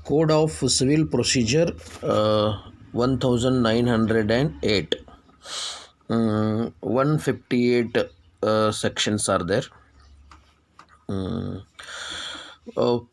Code of Civil Procedure 1908. 158 sections are there.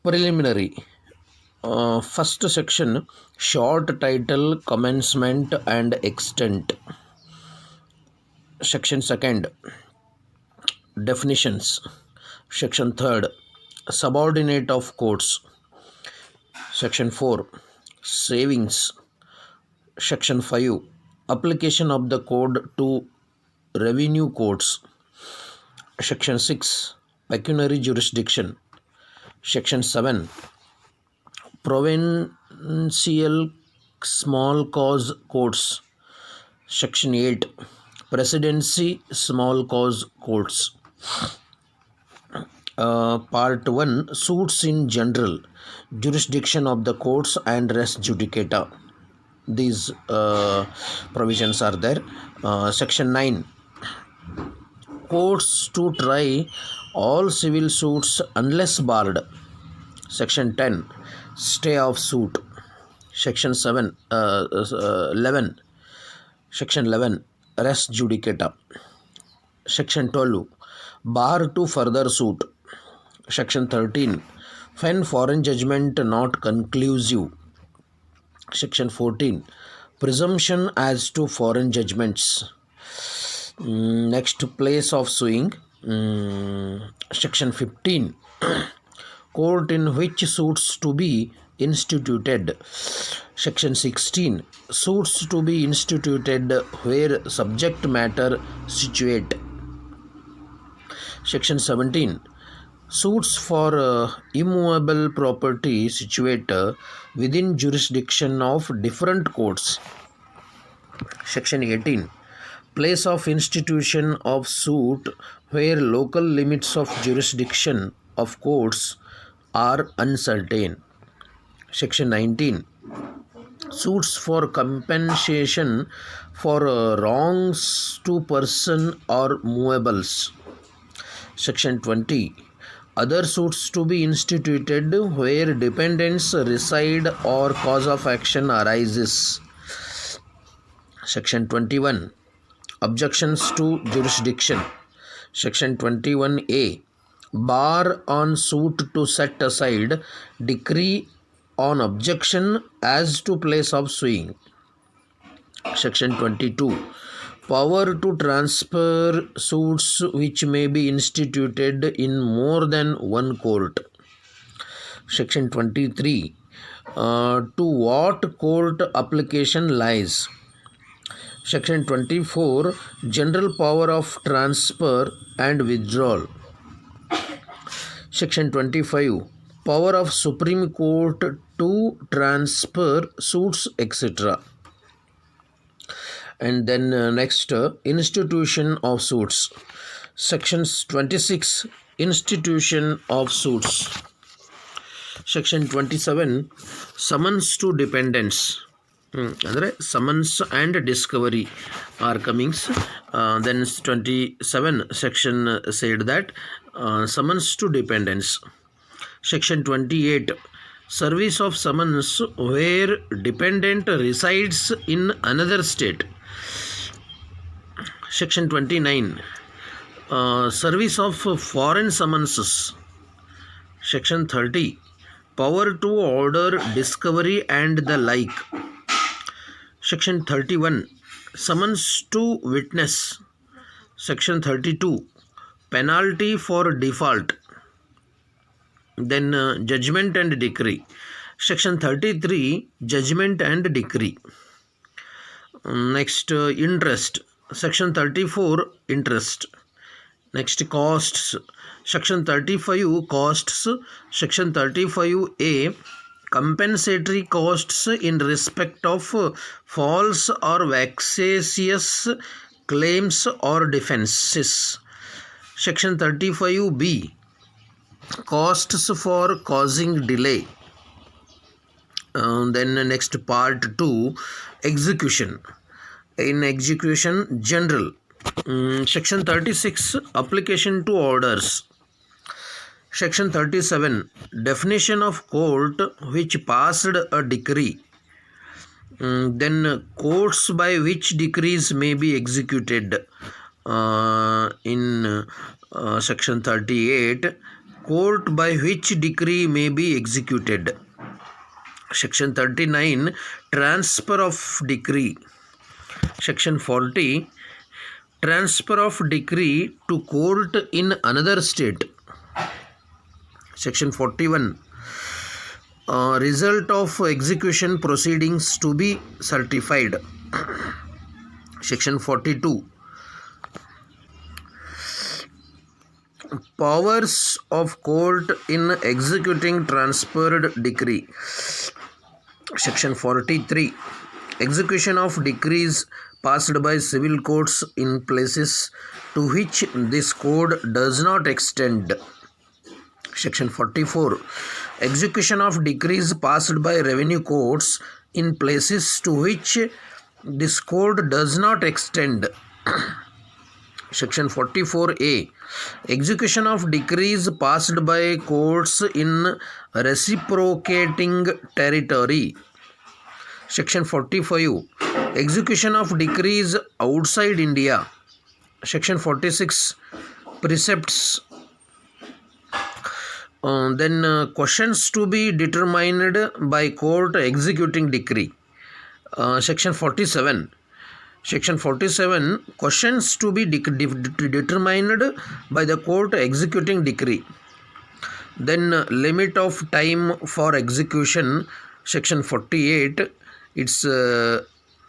Preliminary. First section, short title, commencement and extent. Section second, definitions. Section third, subordinate of courts. Section 4, savings. Section 5, application of the code to revenue courts. Section 6, pecuniary jurisdiction. Section 7, provincial small cause courts. Section 8, presidency small cause courts. Part 1, suits in general, jurisdiction of the courts and res judicata. These provisions are there. Section 9, courts to try all civil suits unless barred. Section 10, stay of suit. Section 11, res judicata. Section 12, bar to further suit. Section 13, when foreign judgment not conclusive. Section 14, presumption as to foreign judgments. Next, place of suing. Section 15, court in which suits to be instituted. Section 16, suits to be instituted where subject matter situate. Section 17, suits for immovable property situate within jurisdiction of different courts. Section 18, place of institution of suit where local limits of jurisdiction of courts are uncertain. Section 19, suits for compensation for wrongs to person or movables. Section 20, other suits to be instituted where dependents reside or cause of action arises. Section 21, objections to jurisdiction. Section 21A, bar on suit to set aside decree on objection as to place of suing. Section 22, power to transfer suits which may be instituted in more than one court. Section 23, to what court application lies. Section 24, general power of transfer and withdrawal. Section 25, power of Supreme Court to transfer suits, etc. And then next, institution of suits. Sections 26, institution of suits. Section 27, summons to dependents. Andre summons and discovery are comings. Then 27 section said that summons to dependents. Section 28, service of summons where dependent resides in another state. Section 29, service of foreign summonses. Section 30, power to order discovery and the like. Section 31, summons to witness. Section 32, penalty for default. Then judgment and decree. Section 33, judgment and decree. Next, interest. Section 34, interest. Next, costs. Section 35, costs. Section 35A, compensatory costs in respect of false or vexatious claims or defenses. Section 35B, costs for causing delay. Then next, part 2, execution. In execution, general. Section 36, application to orders. Section 37. Definition of court which passed a decree. Then courts by which decrees may be executed. In Section 38. Court by which decree may be executed. Section 39. Transfer of decree. Section 40. Transfer of decree to court in another state. Section 41. Result of execution proceedings to be certified. Section 42. Powers of court in executing transferred decree. Section 43. Execution of decrees passed by civil courts in places to which this code does not extend. Section 44. Execution of decrees passed by revenue courts in places to which this code does not extend. Section 44A. Execution of decrees passed by courts in reciprocating territory. Section 45. Execution of decrees outside India. Section 46. Precepts. Questions to be determined by court executing decree. Section 47. Section 47. Questions to be determined by the court executing decree. Then limit of time for execution. Section 48. It's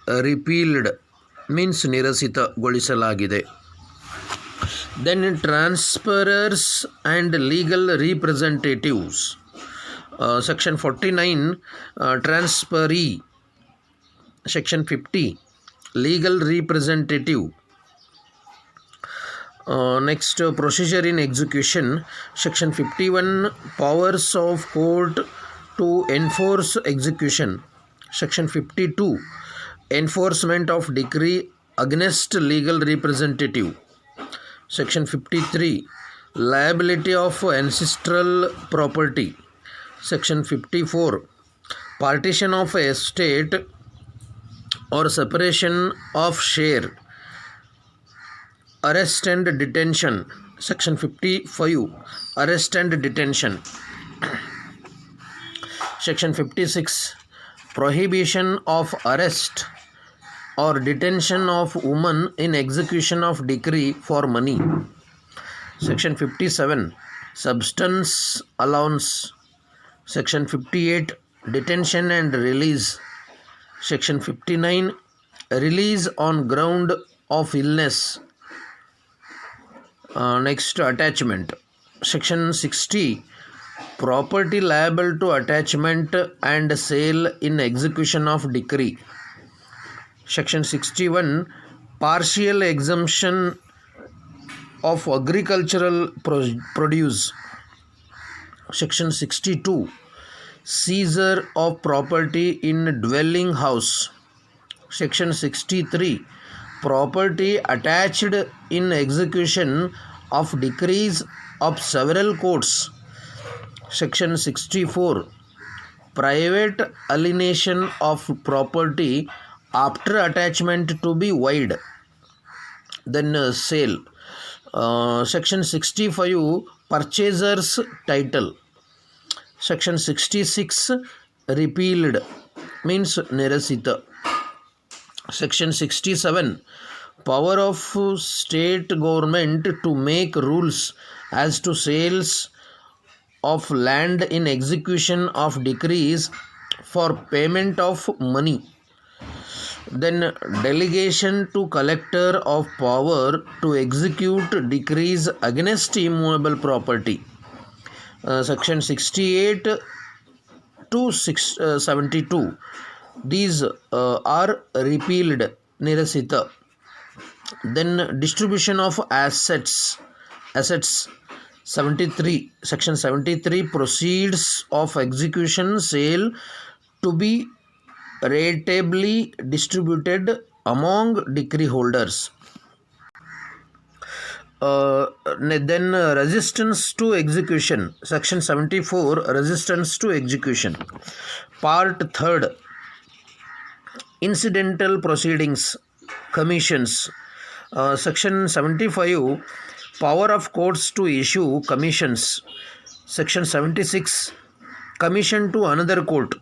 repealed, means ನಿರಸಿತಗೊಳಿಸಲಾಗಿದೆ. Then transferors and legal representatives. Section 49. Transferee. Section 50. Legal representative. Next, procedure in execution. Section 51. Powers of court to enforce execution. Section 52. Enforcement of decree against legal representative. Section 53. Liability of ancestral property. Section 54. Partition of estate or separation of share. Arrest and detention. Section 55. Arrest and detention. Section 56. Prohibition of arrest or detention of woman in execution of decree for money. Section 57. Substance allowance. Section 58. Detention and release. Section 59. Release on ground of illness. Next, attachment. Section 60. Property liable to attachment and sale in execution of decree. Section 61. Partial exemption of agricultural produce. Section 62. Seizure of property in dwelling house. Section 63. Property attached in execution of decrees of several courts. Section 64. Private alienation of property after attachment to be void. Then sale. Section 65. Purchaser's title. Section 66. Repealed, means nirasita. Section 67. Power of state government to make rules as to sales of land in execution of decrees for payment of money. Then delegation to collector of power to execute decrees against immovable property. Section 68 to 72. These are repealed, nirasita. Then distribution of assets. 73. Section 73. Proceeds of execution sale to be ratably distributed among decree holders. Then resistance to execution, section 74, resistance to execution. Part 3rd, incidental proceedings, commissions. Section 75, power of courts to issue commissions. Section 76, commission to another court.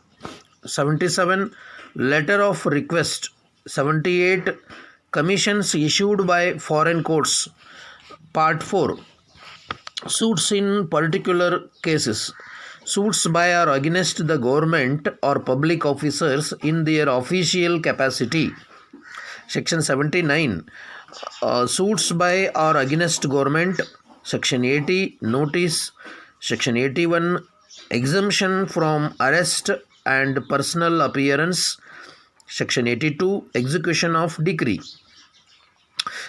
77, letter of request. 78, commissions issued by foreign courts. Part 4, suits in particular cases. Suits by or against the government or public officers in their official capacity. Section 79, suits by or against government. Section 80, notice. Section 81, exemption from arrest and personal appearance. Section 82, execution of decree.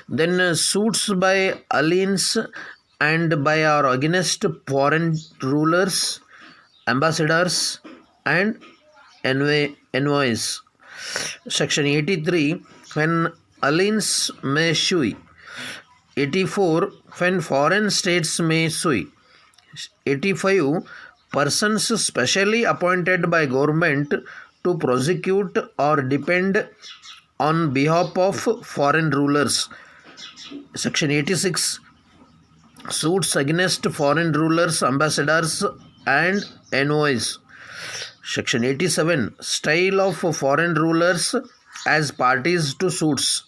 Then suits by aliens and by or against foreign rulers, ambassadors and envoys. Section 83, when aliens may sue. 84, when foreign states may sue. 85, persons specially appointed by government to prosecute or defend on behalf of foreign rulers. Section 86, suits against foreign rulers, ambassadors and envoys. Section 87, style of foreign rulers as parties to suits.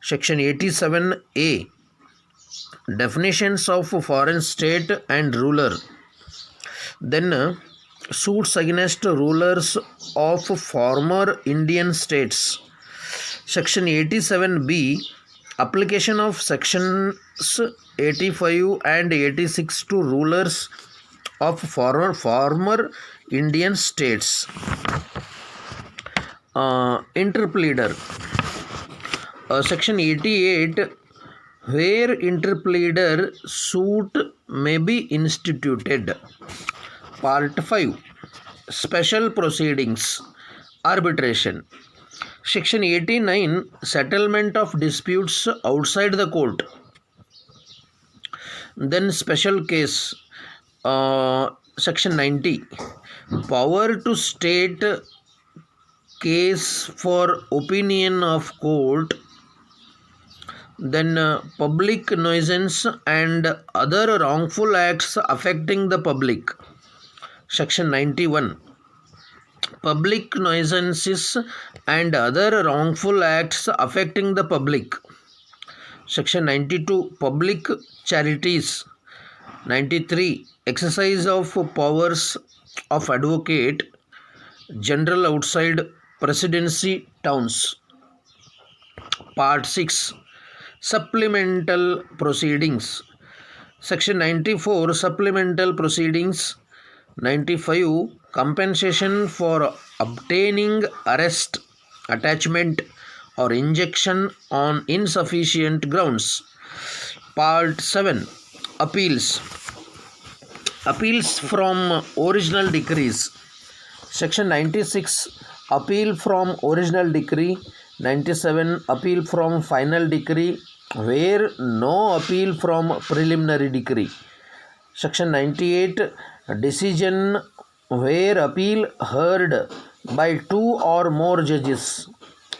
Section 87A, definitions of foreign state and ruler. Then suits against rulers of former Indian states. Section 87B, application of sections 85 and 86 to rulers of former Indian states. Interpleader. Section 88, where interpleader suit may be instituted. Part 5, special proceedings, arbitration. Section 89, settlement of disputes outside the court. Then special case. Section 90, power to state case for opinion of court. Then public nuisance and other wrongful acts affecting the public. Section 91, public nuisances and other wrongful acts affecting the public. Section 92, public charities. 93, exercise of powers of advocate general outside presidency towns. Part 6, supplemental proceedings. Section 94, supplemental proceedings. 95, compensation for obtaining arrest, attachment or injunction on insufficient grounds. Part 7, appeals. Appeals from original decrees. Section 96, appeal from original decree. 97, appeal from final decree where no appeal from preliminary decree. Section 98, decision where appeal heard by 2 or more judges.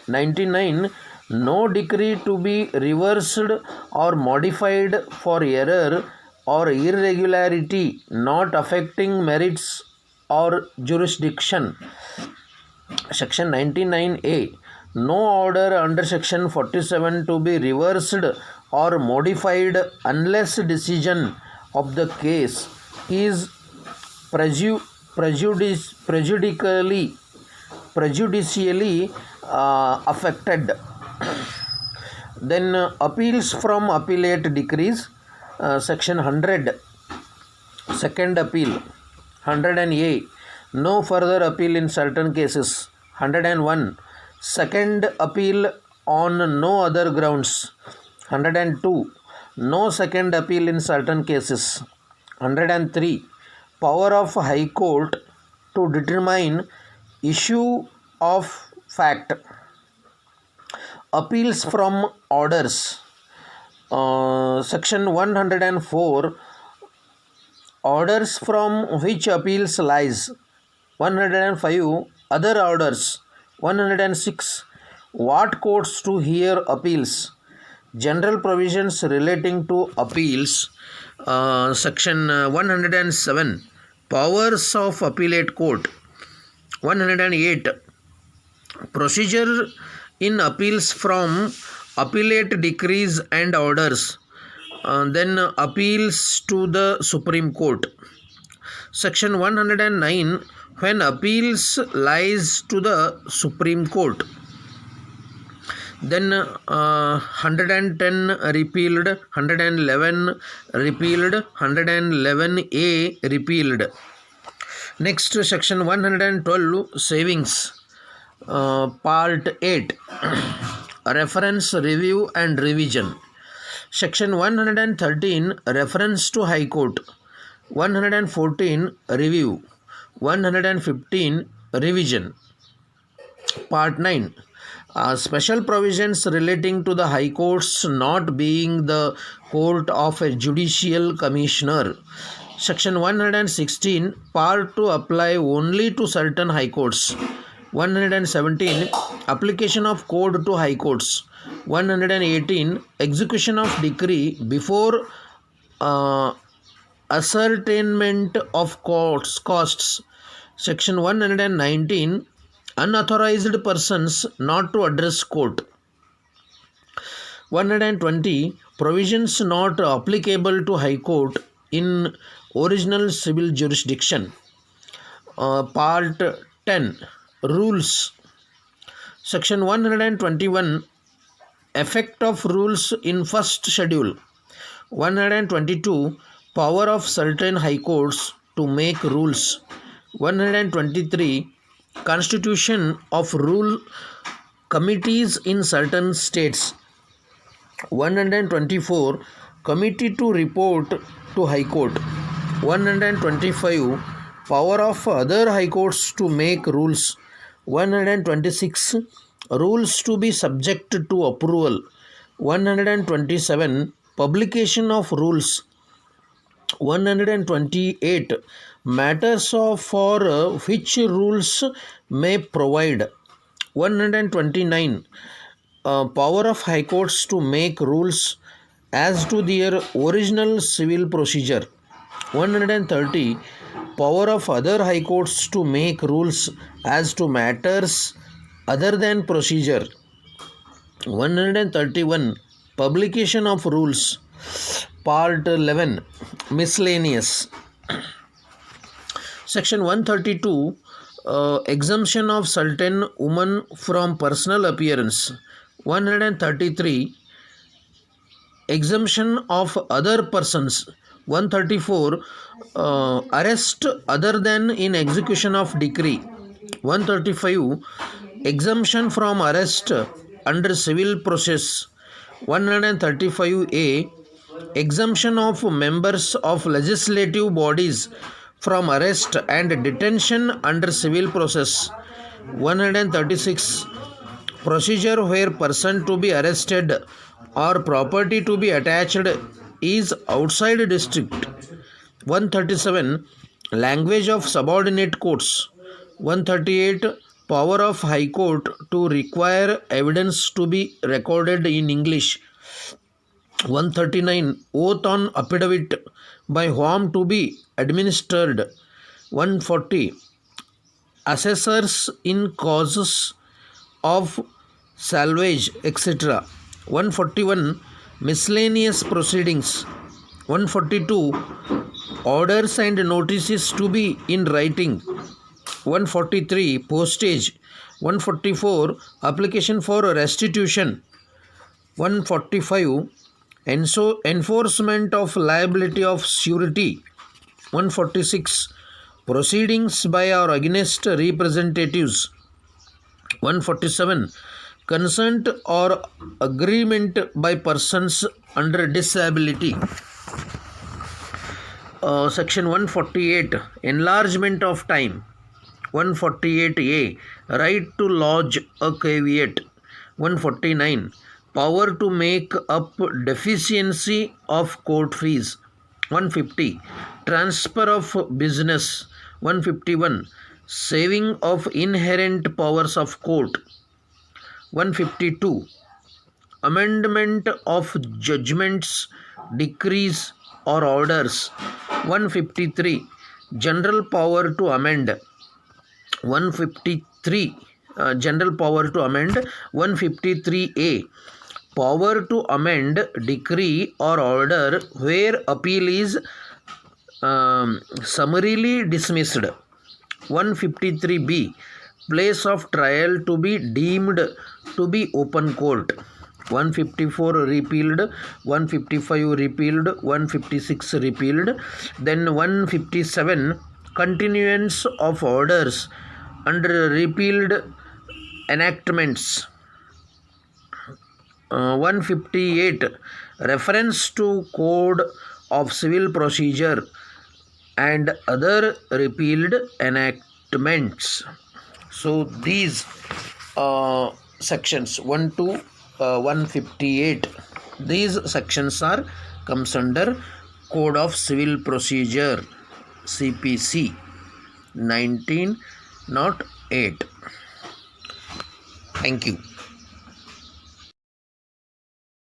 99, no decree to be reversed or modified for error or irregularity not affecting merits or jurisdiction. Section 99A, no order under section 47 to be reversed or modified unless decision of the case is prejudicially affected. Then appeals from appellate decrees. Section 100, second appeal. 100A, no further appeal in certain cases. 101, second appeal on no other grounds. 102, no second appeal in certain cases. 103, power of High Court to determine issue of fact. Appeals from orders. Section 104, orders from which appeals lies. 105, other orders. 106, what courts to hear appeals. General provisions relating to appeals. Section 107, powers of appellate court. 108, procedure in appeals from appellate decrees and orders. Then appeals to the Supreme Court. Section 109, when appeals lies to the Supreme Court. Then 110 repealed, 111 repealed, 111A repealed. Next, section 112, savings. Part 8, reference, review and revision. Section 113, reference to High Court. 114, review. 115, revision. Part 9, special provisions relating to the High Courts not being the court of a judicial commissioner. Section 116, Part 2 apply only to certain High Courts. 117, application of code to High Courts. 118, execution of decree before ascertainment of costs. Section 119, unauthorized persons not to address court. 120, provisions not applicable to High Court in original civil jurisdiction. Part 10, rules. Section 121, effect of rules in first schedule. 122, power of certain High Courts to make rules. 123, constitution of rule committees in certain states. 124, committee to report to High Court. 125, power of other High Courts to make rules. 126, rules to be subject to approval. 127, publication of rules. 128, matters for which rules may provide. 129, power of High Courts to make rules as to their original civil procedure. 130, power of other High Courts to make rules as to matters other than procedure. 131, publication of rules. Part 11, miscellaneous. Section 132, exemption of certain women from personal appearance. 133, exemption of other persons. 134, arrest other than in execution of decree. 135, exemption from arrest under civil process. 135A, exemption of members of legislative bodies from arrest and detention under civil process. 136, procedure where person to be arrested or property to be attached is outside district. 137, language of subordinate courts. 138, power of High Court to require evidence to be recorded in English. 139, oath on affidavit by whom to be administered. 140, assessors in causes of salvage, etc. 141, miscellaneous proceedings. 142, orders and notices to be in writing. 143, postage. 144, application for restitution. 145, enforcement of liability of surety. 146, proceedings by or against representatives. 147, consent or agreement by persons under disability. Section 148, enlargement of time. 148A, right to lodge a caveat. 149, power to make up deficiency of court fees. 150. Transfer of business. 151. Saving of inherent powers of court. 152. Amendment of judgments, decrees or orders. 153. General power to amend. 153. General power to amend. 153A. Power to amend decree or order where appeal is summarily dismissed. 153B. Place of trial to be deemed to be open court. 154 repealed, 155 repealed, 156 repealed. Then 157 continuance of orders under repealed enactments. 158 reference to Code of Civil Procedure and other repealed enactments. So these sections 1 to 158, these sections are comes under Code of Civil Procedure CPC 1908. Thank you.